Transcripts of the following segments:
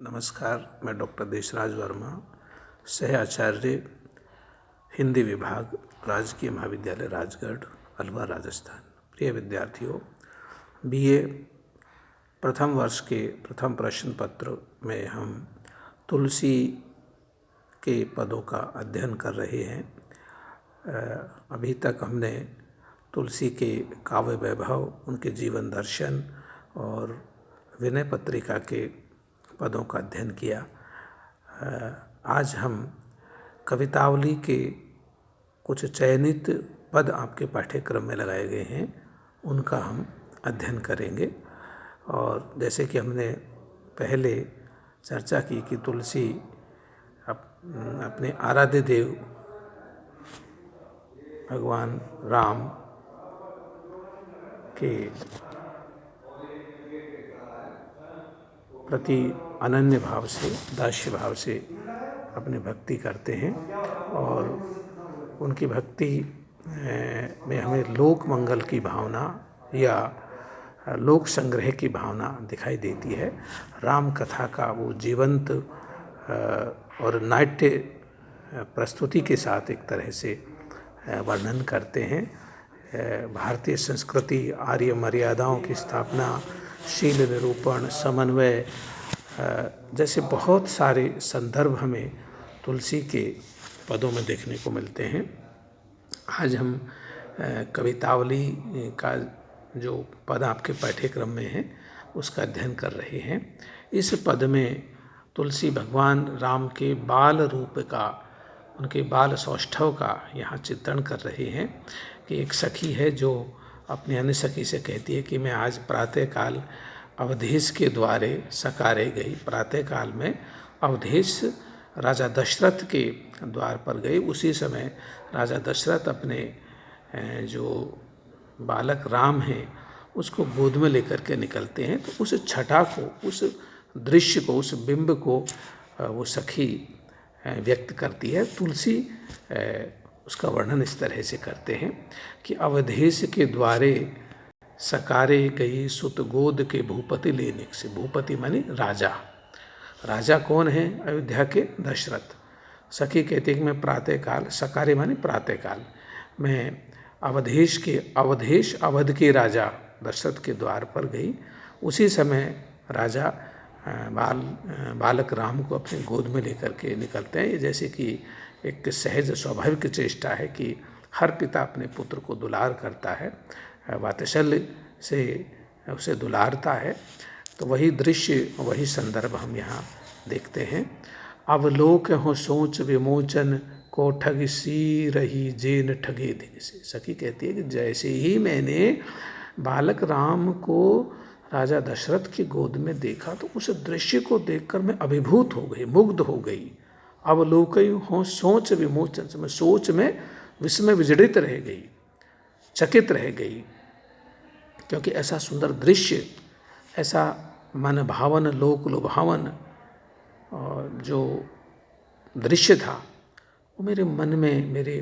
नमस्कार, मैं डॉक्टर देशराज वर्मा, सह आचार्य हिंदी विभाग, राजकीय महाविद्यालय राजगढ़, अलवर, राजस्थान। प्रिय विद्यार्थियों, बीए प्रथम वर्ष के प्रथम प्रश्न पत्र में हम तुलसी के पदों का अध्ययन कर रहे हैं। अभी तक हमने तुलसी के काव्य वैभव, उनके जीवन दर्शन और विनय पत्रिका के पदों का अध्ययन किया। आज हम कवितावली के कुछ चयनित पद आपके पाठ्यक्रम में लगाए गए हैं, उनका हम अध्ययन करेंगे। और जैसे कि हमने पहले चर्चा की कि तुलसी अपने आराध्य देव भगवान राम के प्रति अनन्य भाव से, दास्य भाव से अपनी भक्ति करते हैं और उनकी भक्ति में हमें लोक मंगल की भावना या लोक संग्रह की भावना दिखाई देती है। राम कथा का वो जीवंत और नाट्य प्रस्तुति के साथ एक तरह से वर्णन करते हैं। भारतीय संस्कृति, आर्य मर्यादाओं की स्थापना, शील निरूपण, समन्वय जैसे बहुत सारे संदर्भ हमें तुलसी के पदों में देखने को मिलते हैं। आज हम कवितावली का जो पद आपके पाठ्यक्रम में है उसका अध्ययन कर रहे हैं। इस पद में तुलसी भगवान राम के बाल रूप का, उनके बाल सौष्ठव का यहाँ चित्रण कर रहे हैं कि एक सखी है जो अपनी अन्य सखी से कहती है कि मैं आज प्रातःकाल अवधेश के द्वारे सकारे गई। प्रातःकाल में अवधेश राजा दशरथ के द्वार पर गई। उसी समय राजा दशरथ अपने जो बालक राम हैं उसको गोद में लेकर के निकलते हैं। तो उस छटा को, उस दृश्य को, उस बिंब को वो सखी व्यक्त करती है। तुलसी उसका वर्णन इस तरह से करते हैं कि अवधेश के द्वारे सकारे गई सुत गोद के भूपति लेने से। भूपति माने राजा। राजा कौन है? अयोध्या के दशरथ। सखी कहती है कि मैं प्रातःकाल, सकारे माने प्रातःकाल, मैं अवधेश अवध के राजा दशरथ के द्वार पर गई। उसी समय राजा बालक राम को अपने गोद में लेकर के निकलते हैं। ये जैसे कि एक सहज स्वाभाविक चेष्टा है कि हर पिता अपने पुत्र को दुलार करता है, वात्सल्य से उसे दुलारता है। तो वही दृश्य, वही संदर्भ हम यहाँ देखते हैं। अवलोक हो सोच विमोचन को ठग सी रही जेन ठगे दिन से। सखी कहती है कि जैसे ही मैंने बालक राम को राजा दशरथ की गोद में देखा तो उस दृश्य को देखकर मैं अभिभूत हो गई, मुग्ध हो गई। अवलोक हो सोच विमोचन से, मैं सोच में विस्मय विजड़ित रह गई, चकित रह गई, क्योंकि ऐसा सुंदर दृश्य, ऐसा मन भावन, लोक लुभावन और जो दृश्य था वो मेरे मन में, मेरे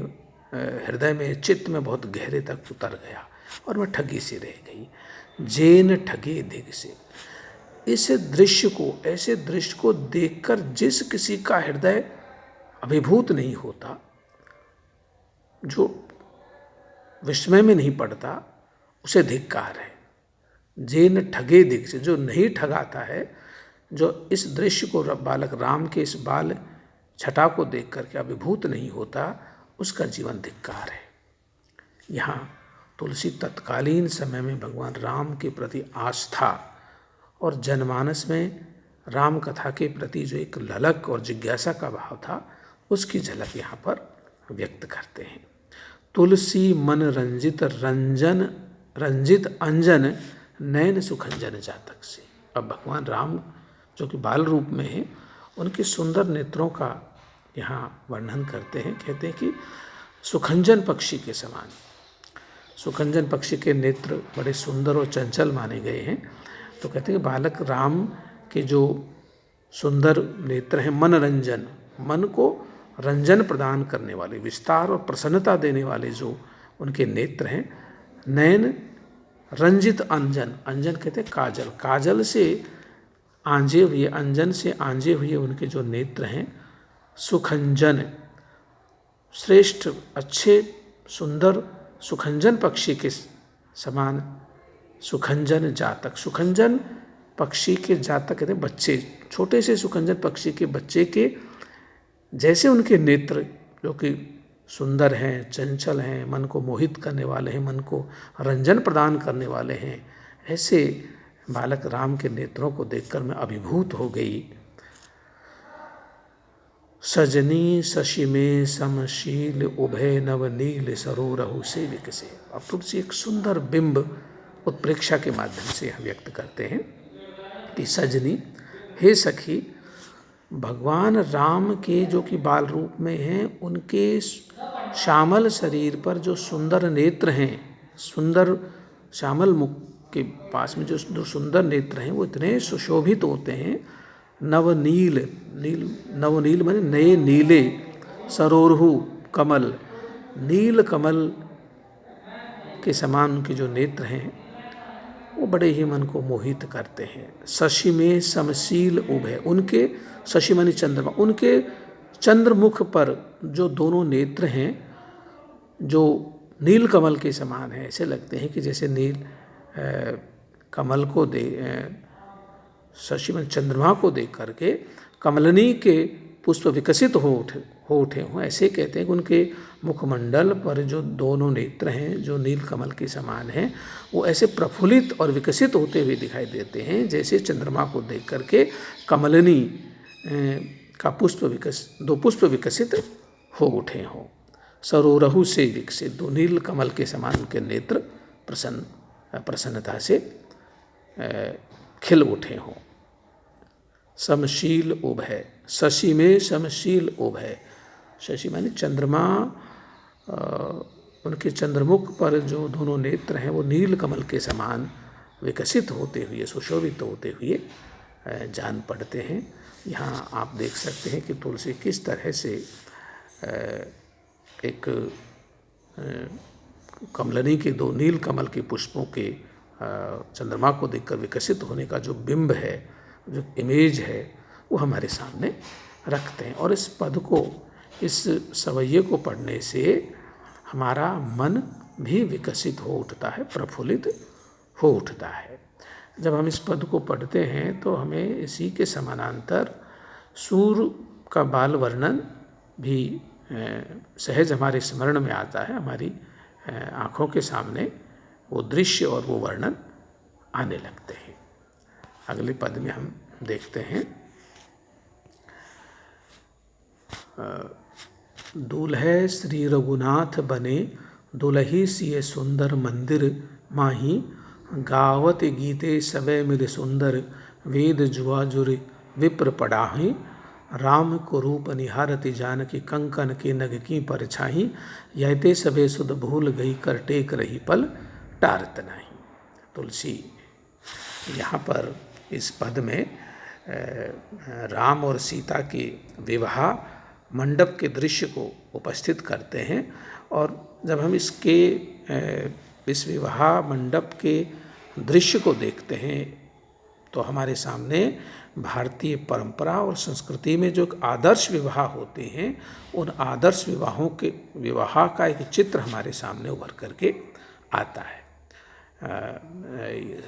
हृदय में, चित्त में बहुत गहरे तक उतर गया और मैं ठगी सी रह गई। जेन ठगे दिग से। इस दृश्य को, ऐसे दृश्य को देखकर जिस किसी का हृदय अभिभूत नहीं होता, जो विस्मय में नहीं पड़ता, उसे धिक्कार है। जेन ठगे दिग से, जो नहीं ठगाता है, जो इस दृश्य को, बालक राम के इस बाल छटा को देख करके अभिभूत नहीं होता, उसका जीवन धिक्कार है। यहाँ तुलसी तत्कालीन समय में भगवान राम के प्रति आस्था और जनमानस में राम कथा के प्रति जो एक ललक और जिज्ञासा का भाव था, उसकी झलक यहाँ पर व्यक्त करते हैं। तुलसी मन रंजित अंजन नयन सुखंजन जातक से। अब भगवान राम जो कि बाल रूप में हैं, उनके सुंदर नेत्रों का यहाँ वर्णन करते हैं। कहते हैं कि सुखंजन पक्षी के समान। सुखंजन पक्षी के नेत्र बड़े सुंदर और चंचल माने गए हैं। तो कहते हैं कि बालक राम के जो सुंदर नेत्र हैं, मनरंजन, मन को रंजन प्रदान करने वाले, विस्तार और प्रसन्नता देने वाले जो उनके नेत्र हैं। नयन रंजित अंजन, अंजन कहते हैं काजल, काजल से आंजे हुए, अंजन से आंजे हुए उनके जो नेत्र हैं, सुखंजन, श्रेष्ठ, अच्छे, सुंदर सुखंजन पक्षी के समान, सुखंजन जातक, सुखंजन पक्षी के जातक कहते हैं बच्चे, छोटे से सुखंजन पक्षी के बच्चे के जैसे उनके नेत्र जो कि सुंदर हैं, चंचल हैं, मन को मोहित करने वाले हैं, मन को रंजन प्रदान करने वाले हैं, ऐसे बालक राम के नेत्रों को देखकर मैं अभिभूत हो गई। सजनी शशि में समशील उभय नवनील सरोरहु से विकसे। अब तुलसी एक सुंदर बिंब उत्प्रेक्षा के माध्यम से यह व्यक्त करते हैं कि सजनी, हे सखी, भगवान राम के जो कि बाल रूप में हैं, उनके श्यामल शरीर पर जो सुंदर नेत्र हैं, सुंदर श्यामल मुख के पास में जो सुंदर नेत्र हैं, वो इतने सुशोभित होते हैं। नवनील, नवनील माने नए नीले, सरोरहु कमल, नील कमल के समान उनके जो नेत्र हैं वो बड़े ही मन को मोहित करते हैं। शशि में समशील उभय, उनके शशि माने चंद्रमा, उनके चंद्रमुख पर जो दोनों नेत्र हैं जो नील कमल के समान हैं, ऐसे लगते हैं कि जैसे नील कमल को शशि माने चंद्रमा को देख करके कमलनी के पुष्प विकसित हो उठे हों, ऐसे कहते हैं कि उनके मुखमंडल पर जो दोनों नेत्र हैं जो नील कमल के समान हैं, वो ऐसे प्रफुल्लित और विकसित होते हुए दिखाई देते हैं जैसे चंद्रमा को देख करके कमलनी का दो पुष्प विकसित हो उठे हों। सरोरहु से विकसित, दो नील कमल के समान उनके नेत्र प्रसन्नता से खिल उठे हों। समशील उभय, शशि में समशील उभय, शशि माने चंद्रमा, उनके चंद्रमुख पर जो दोनों नेत्र हैं वो नील कमल के समान विकसित होते हुए, सुशोभित होते हुए जान पड़ते हैं। यहाँ आप देख सकते हैं कि तुलसी किस तरह से एक कमलनी के दो नील कमल के पुष्पों के चंद्रमा को देखकर विकसित होने का जो बिंब है, जो इमेज है, वो हमारे सामने रखते हैं। और इस पद को, इस सवैये को पढ़ने से हमारा मन भी विकसित हो उठता है, प्रफुल्लित हो उठता है। जब हम इस पद को पढ़ते हैं तो हमें इसी के समानांतर सूर्य का बाल वर्णन भी सहज हमारे स्मरण में आता है, हमारी आँखों के सामने वो दृश्य और वो वर्णन आने लगते हैं। अगले पद में हम देखते हैं, दूल्हे श्री रघुनाथ बने, दुलही सिय सुंदर मंदिर माही, गावत गीते सबे मिल सुंदर, वेद जुआ जुर विप्र पढ़ाही, राम को रूप निहारति जानकी, कंकन के नग की परछाही, यहते सबे सुध भूल गई, कर टेक रही पल टारत नहीं। तुलसी यहाँ पर इस पद में राम और सीता के विवाह मंडप के दृश्य को उपस्थित करते हैं। और जब हम इस विवाह मंडप के दृश्य को देखते हैं तो हमारे सामने भारतीय परंपरा और संस्कृति में जो आदर्श विवाह होते हैं, उन आदर्श विवाह का एक चित्र हमारे सामने उभर करके आता है।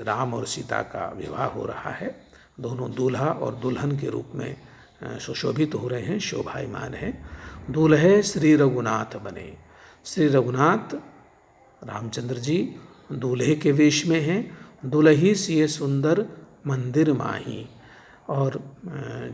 राम और सीता का विवाह हो रहा है, दोनों दूल्हा और दुल्हन के रूप में सुशोभित हो रहे हैं, शोभायमान हैं। दूल्हे श्री रघुनाथ बने, श्री रघुनाथ रामचंद्र जी दूल्हे के वेश में हैं, दुलही सिय सुंदर मंदिर माही, और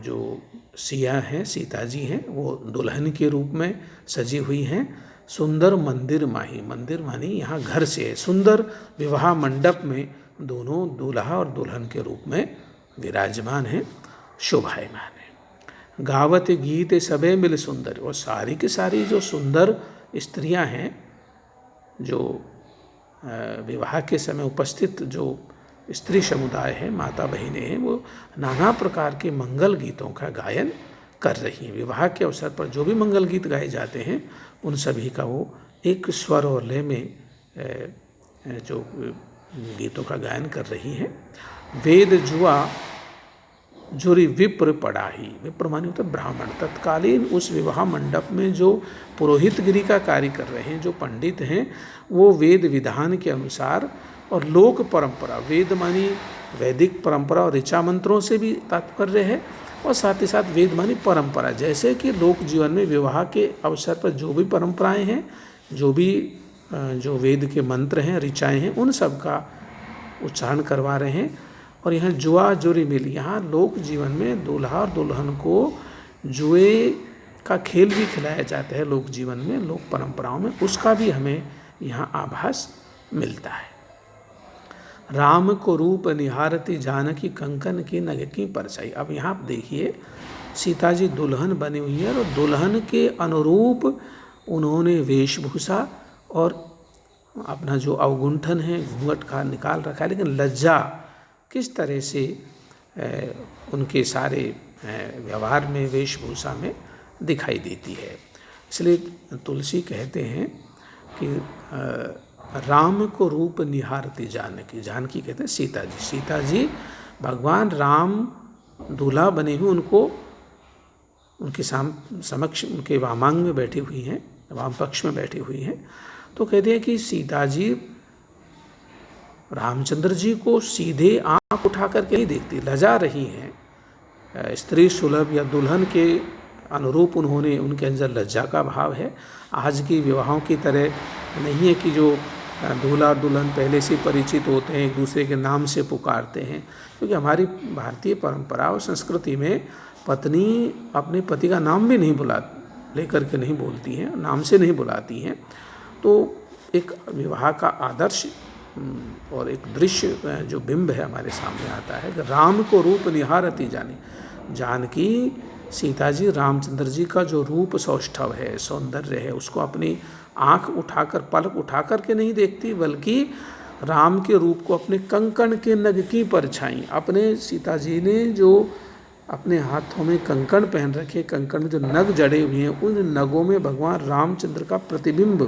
जो सिया हैं, सीता जी हैं, वो दुल्हन के रूप में सजी हुई हैं। सुंदर मंदिर माही, मंदिर मानी यहाँ घर से है, सुंदर विवाह मंडप में दोनों दूल्हा और दुल्हन के रूप में विराजमान हैं, शोभायमान हैं। गावत गीत सबे मिल सुंदर, और सारी की सारी जो सुंदर स्त्रियां हैं, जो विवाह के समय उपस्थित जो स्त्री समुदाय है, माता बहनें हैं, वो नाना प्रकार के मंगल गीतों का गायन कर रही हैं। विवाह के अवसर पर जो भी मंगल गीत गाए जाते हैं, उन सभी का वो एक स्वर और लय में जो गीतों का गायन कर रही हैं। वेद जुआ जुरी विप्र पड़ाही। विप्र माने होता ब्राह्मण। तत्कालीन उस विवाह मंडप में जो पुरोहितगिरी का कार्य कर रहे हैं, जो पंडित हैं, वो वेद विधान के अनुसार और लोक परंपरा, वेद मानी वैदिक परंपरा और ऋचा मंत्रों से भी तात्पर्य है, और साथ ही साथ वेद मानी परंपरा, जैसे कि लोक जीवन में विवाह के अवसर पर जो भी परंपराएं हैं, जो वेद के मंत्र हैं, ऋचाएँ हैं, उन सब का उच्चारण करवा रहे हैं। और यहाँ जुआ जुरी मिल, यहाँ लोक जीवन में दूल्हा और दुल्हन को जुए का खेल भी खिलाया जाता है लोक जीवन में, लोक परंपराओं में, उसका भी हमें यहाँ आभास मिलता है। राम को रूप निहारती जानकी कंकन की नग की परछाई। अब यहाँ आप देखिए, सीता जी दुल्हन बनी हुई है और दुल्हन के अनुरूप उन्होंने वेशभूषा और अपना जो अवगुंठन है, घूंघट का निकाल रखा है, लेकिन लज्जा किस तरह से उनके सारे व्यवहार में, वेशभूषा में दिखाई देती है। इसलिए तुलसी कहते हैं कि राम को रूप निहारती जानकी। जानकी कहते हैं सीता जी। सीता जी भगवान राम दूल्हा बने हुए, उनको उनके समक्ष, उनके वामांग में बैठी हुई हैं, वाम पक्ष में बैठी हुई हैं। तो कहते हैं कि सीता जी रामचंद्र जी को सीधे आंख उठा करके नहीं देखती, लजा रही हैं। स्त्री सुलभ या दुल्हन के अनुरूप उन्होंने, उनके अंदर लज्जा का भाव है। आज की विवाहों की तरह नहीं है कि जो दूल्हा और दुल्हन पहले से परिचित होते हैं, एक दूसरे के नाम से पुकारते हैं, क्योंकि हमारी भारतीय परंपरा और संस्कृति में पत्नी अपने पति का नाम भी नहीं लेकर के नहीं बोलती हैं, नाम से नहीं बुलाती हैं। तो एक विवाह का आदर्श और एक दृश्य जो बिंब है हमारे सामने आता है कि राम को रूप निहारती जानकी, सीता जी रामचंद्र जी का जो रूप सौष्ठव है, सौंदर्य है, उसको अपनी आँख उठाकर, पलक उठाकर के नहीं देखती, बल्कि राम के रूप को अपने कंकण के नग की परछाई, अपने सीता जी ने जो अपने हाथों में कंकण पहन रखे, कंकण में जो नग जड़े हुए हैं, उन नगों में भगवान रामचंद्र का प्रतिबिंब,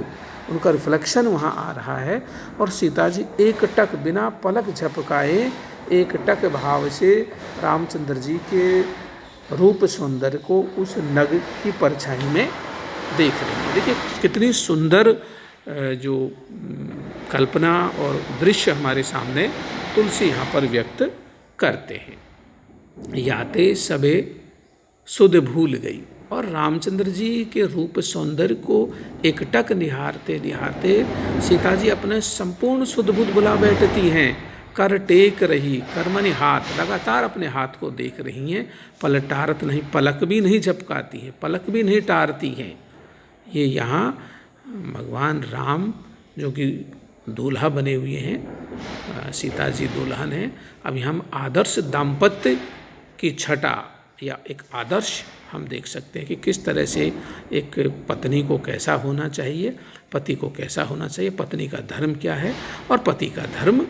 उनका रिफ्लेक्शन वहाँ आ रहा है। और सीता जी एक टक बिना पलक झपकाए, एक टक भाव से रामचंद्र जी के रूप सौंदर्य को उस नग की परछाई में देख रही हैं। देखिए कितनी सुंदर जो कल्पना और दृश्य हमारे सामने तुलसी यहाँ पर व्यक्त करते हैं। याते सबे सुध भूल गई, और रामचंद्र जी के रूप सौंदर्य को एकटक निहारते निहारते सीता जी अपने संपूर्ण सुध बुध बुला बैठती हैं। कर टेक रही, कर माने हाथ, लगातार अपने हाथ को देख रही हैं, पलटारत नहीं, पलक भी नहीं झपकाती हैं, पलक भी नहीं टारती हैं। ये यहाँ भगवान राम जो कि दूल्हा बने हुए हैं, सीता जी दुल्हन हैं। अभी हम आदर्श दाम्पत्य की छटा या एक आदर्श हम देख सकते हैं कि किस तरह से एक पत्नी को कैसा होना चाहिए, पति को कैसा होना चाहिए, पत्नी का धर्म क्या है और पति का धर्म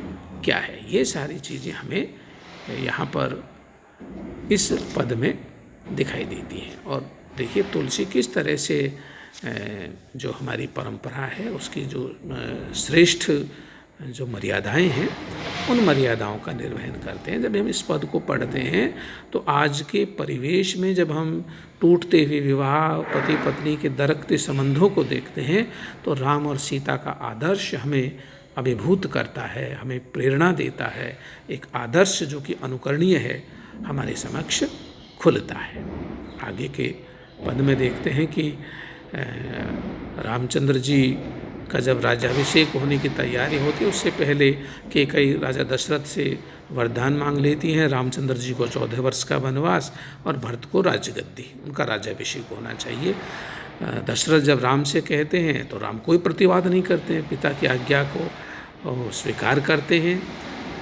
क्या है। ये सारी चीज़ें हमें यहाँ पर इस पद में दिखाई देती हैं। और देखिए तुलसी किस तरह से जो हमारी परंपरा है उसकी जो श्रेष्ठ जो मर्यादाएं हैं, उन मर्यादाओं का निर्वहन करते हैं। जब हम इस पद को पढ़ते हैं तो आज के परिवेश में जब हम टूटते हुए विवाह, पति पत्नी के दरकते संबंधों को देखते हैं, तो राम और सीता का आदर्श हमें अभिभूत करता है, हमें प्रेरणा देता है। एक आदर्श जो कि अनुकरणीय है हमारे समक्ष खुलता है। आगे के पद में देखते हैं कि रामचंद्र जी का जब राज्याभिषेक होने की तैयारी होती है, उससे पहले कैकेयी राजा दशरथ से वरदान मांग लेती हैं। रामचंद्र जी को 14 वर्ष का वनवास और भरत को राज्यगद्दी, उनका राज्याभिषेक होना चाहिए। दशरथ जब राम से कहते हैं तो राम कोई प्रतिवाद नहीं करते हैं, पिता की आज्ञा को स्वीकार करते हैं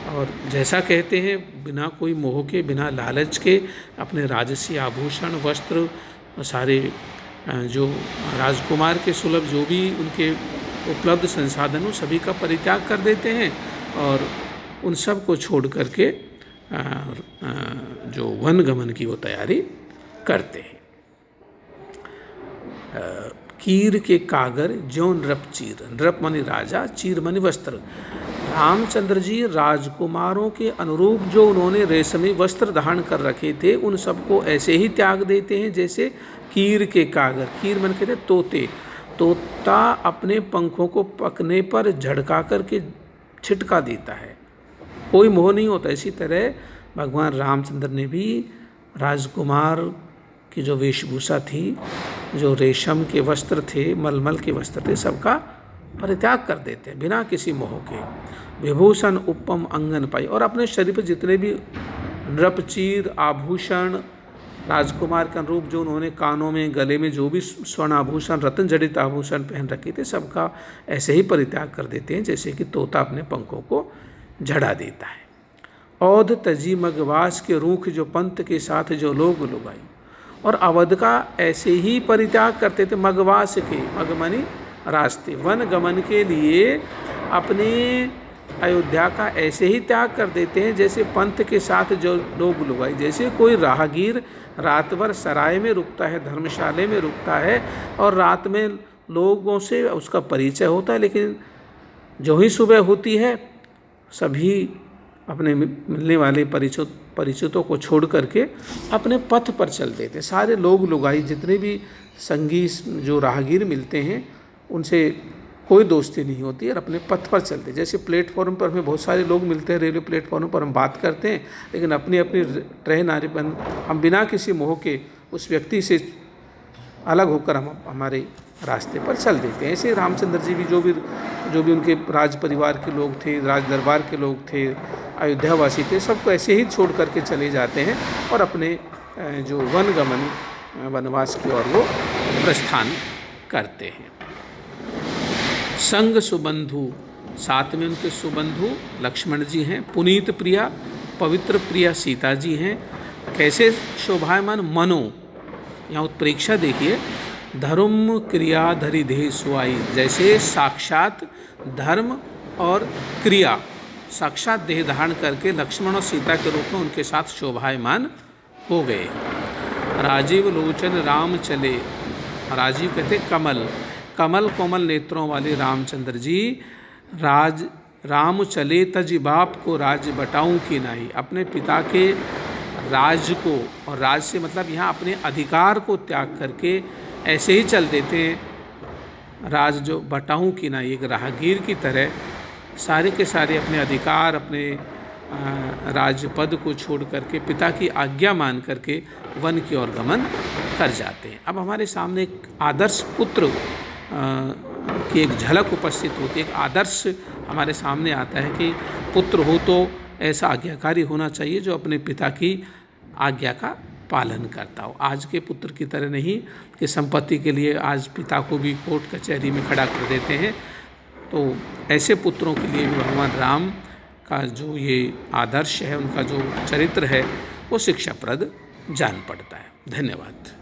और जैसा कहते हैं बिना कोई मोह के, बिना लालच के अपने राजसी आभूषण, वस्त्र, सारे जो राजकुमार के सुलभ जो भी उनके उपलब्ध संसाधनों सभी का परित्याग कर देते हैं और उन सब को छोड़ करके जो वन गमन की वो तैयारी करते हैं। कीर के कागर ज्यों नृप चीर, नृप मानी राजा, चीर मानी वस्त्र। रामचंद्र जी राजकुमारों के अनुरूप जो उन्होंने रेशमी वस्त्र धारण कर रखे थे उन सबको ऐसे ही त्याग देते हैं जैसे कीर के कागर, कीर मन कहते तोते, तोता अपने पंखों को पकने पर झड़का करके छिटका देता है, कोई मोह नहीं होता। इसी तरह भगवान रामचंद्र ने भी राजकुमार की जो वेशभूषा थी, जो रेशम के वस्त्र थे, मलमल के वस्त्र थे, सबका परित्याग कर देते हैं बिना किसी मोह के। विभूषण उपम अंगन पाई, और अपने शरीर पर जितने भी नृपचीर आभूषण राजकुमार के अनुरूप जो उन्होंने कानों में, गले में जो भी स्वर्ण आभूषण, रत्न जड़ित आभूषण पहन रखे थे, सबका ऐसे ही परित्याग कर देते हैं जैसे कि तोता अपने पंखों को झड़ा देता है। औध तजी मगवास के रूख जो पंथ के साथ जो लोग लुगाई, और अवध का ऐसे ही परित्याग करते थे मगवास के, मगमनी रास्ते, वन गमन के लिए अपने अयोध्या का ऐसे ही त्याग कर देते हैं जैसे पंथ के साथ जो लोग लुगाई। जैसे कोई राहगीर रात भर सराय में रुकता है, धर्मशाले में रुकता है, और रात में लोगों से उसका परिचय होता है, लेकिन जो ही सुबह होती है सभी अपने मिलने वाले परिचितों को छोड़ करके अपने पथ पर चल देते। सारे लोग लुगाई जितने भी संगी जो राहगीर मिलते हैं उनसे कोई दोस्ती नहीं होती और अपने पथ पर चलते। जैसे प्लेटफॉर्म पर हमें बहुत सारे लोग मिलते हैं, रेलवे प्लेटफॉर्म पर हम बात करते हैं, लेकिन अपनी अपनी ट्रेन आने पर हम बिना किसी मोह के उस व्यक्ति से अलग होकर हम हमारे रास्ते पर चल देते हैं। ऐसे रामचंद्र जी भी जो भी उनके राज परिवार के लोग थे, राज दरबार के लोग थे, अयोध्यावासी थे, सबको ऐसे ही छोड़ करके चले जाते हैं और अपने जो वनगमन वनवास की ओर वो प्रस्थान करते हैं। संग सुबंधु, साथ में उनके सुबंधु लक्ष्मण जी हैं, पुनीत प्रिया पवित्र प्रिया सीता जी हैं। कैसे शोभायमान मनो, यहाँ उत्प्रेक्षा देखिए, धर्म क्रिया धरि देह सुआई, जैसे साक्षात धर्म और क्रिया साक्षात देह धारण करके लक्ष्मण और सीता के रूप में उनके साथ शोभायमान हो गए। राजीव लोचन राम चले, राजीव कहते कमल, कमल कोमल नेत्रों वाले रामचंद्र जी राम चले तज बाप को राज बटाऊं की नाही, अपने पिता के राज को, और राज से मतलब यहाँ अपने अधिकार को त्याग करके ऐसे ही चल देते हैं। राज जो बटाऊं की नाही, एक राहगीर की तरह सारे के सारे अपने अधिकार, अपने राजपद को छोड़ करके पिता की आज्ञा मान करके वन की ओर गमन कर जाते हैं। अब हमारे सामने एक आदर्श पुत्र की एक झलक उपस्थित होती है, एक आदर्श हमारे सामने आता है कि पुत्र हो तो ऐसा आज्ञाकारी होना चाहिए जो अपने पिता की आज्ञा का पालन करता हो। आज के पुत्र की तरह नहीं कि संपत्ति के लिए आज पिता को भी कोर्ट कचहरी में खड़ा कर देते हैं। तो ऐसे पुत्रों के लिए भी भगवान राम का जो ये आदर्श है, उनका जो चरित्र है, वो शिक्षाप्रद जान पड़ता है। धन्यवाद।